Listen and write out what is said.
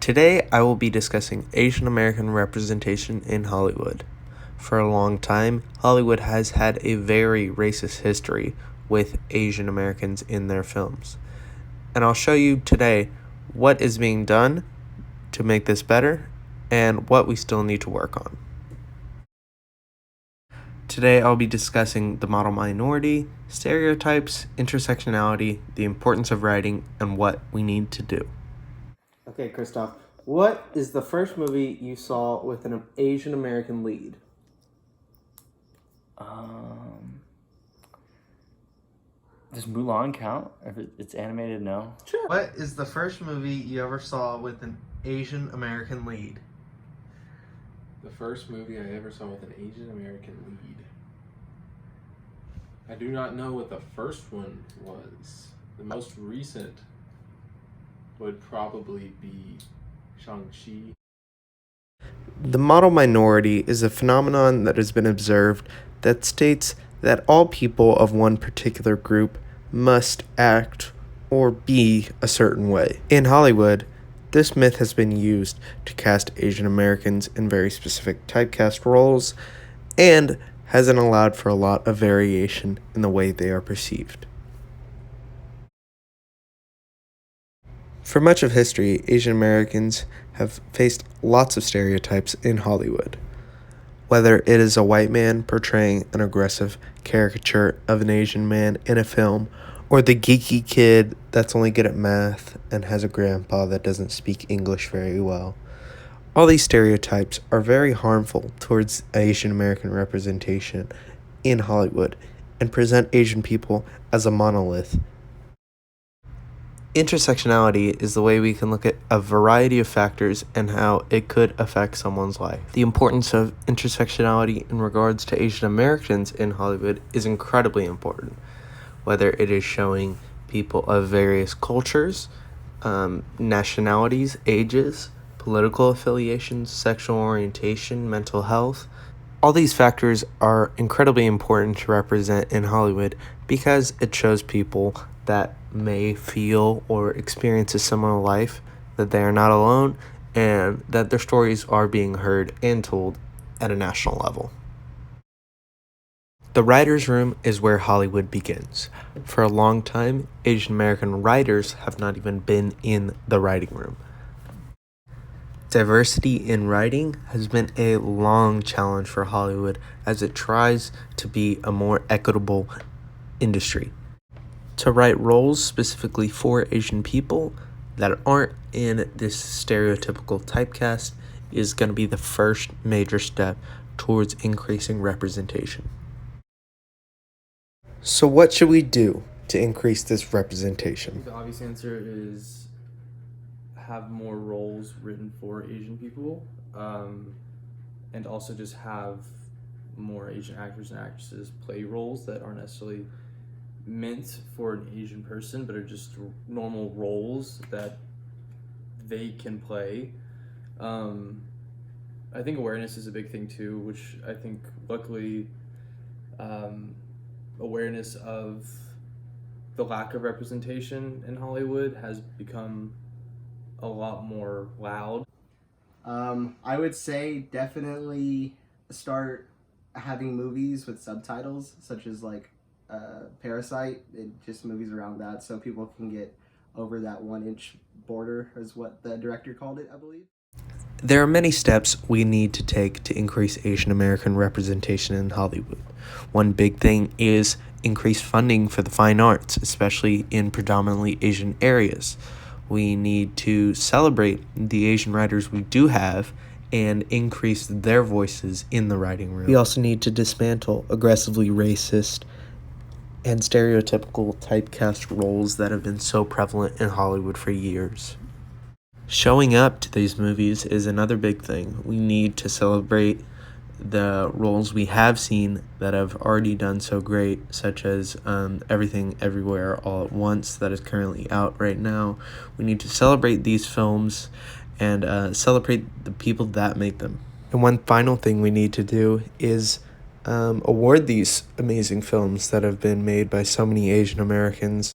Today, I will be discussing Asian American representation in Hollywood. For a long time, Hollywood has had a very racist history with Asian Americans in their films. And I'll show you today what is being done to make this better and what we still need to work on. Today, I'll be discussing the model minority, stereotypes, intersectionality, the importance of writing, and what we need to do. Okay, Christoph, what is the first movie you saw with an Asian American lead? Does Mulan count? If it's animated, no. Sure. What is the first movie you ever saw with an Asian American lead? The first movie I ever saw with an Asian American lead. I do not know what the first one was. The most recent would probably be Shang-Chi. The model minority is a phenomenon that has been observed that states that all people of one particular group must act or be a certain way. In Hollywood, this myth has been used to cast Asian Americans in very specific typecast roles and hasn't allowed for a lot of variation in the way they are perceived. For much of history, Asian Americans have faced lots of stereotypes in Hollywood. Whether it is a white man portraying an aggressive caricature of an Asian man in a film, or the geeky kid that's only good at math and has a grandpa that doesn't speak English very well. All these stereotypes are very harmful towards Asian American representation in Hollywood and present Asian people as a monolith. Intersectionality is the way we can look at a variety of factors and how it could affect someone's life. The importance of intersectionality in regards to Asian Americans in Hollywood is incredibly important, whether it is showing people of various cultures, nationalities, ages, political affiliations, sexual orientation, mental health. All these factors are incredibly important to represent in Hollywood because it shows people that may feel or experience a similar life, that they are not alone, and that their stories are being heard and told at a national level. The writer's room is where Hollywood begins. For a long time, Asian American writers have not even been in the writing room. Diversity in writing has been a long challenge for Hollywood as it tries to be a more equitable industry. To write roles specifically for Asian people that aren't in this stereotypical typecast is going to be the first major step towards increasing representation. So what should we do to increase this representation? The obvious answer is have more roles written for Asian people, and also just have more Asian actors and actresses play roles that aren't necessarily meant for an Asian person, but are just normal roles that they can play. I think awareness is a big thing too, which I think luckily awareness of the lack of representation in Hollywood has become a lot more loud. I would say definitely start having movies with subtitles, such as like Parasite, just movies around that, so people can get over that 1-inch border, is what the director called it, I believe. There are many steps we need to take to increase Asian American representation in Hollywood. One big thing is increased funding for the fine arts, especially in predominantly Asian areas. We need to celebrate the Asian writers we do have and increase their voices in the writing room. We also need to dismantle aggressively racist and stereotypical typecast roles that have been so prevalent in Hollywood for years. Showing up to these movies is another big thing. We need to celebrate the roles we have seen that have already done so great, such as Everything Everywhere All at Once that is currently out right now. We need to celebrate these films and celebrate the people that make them. And one final thing we need to do is award these amazing films that have been made by so many Asian Americans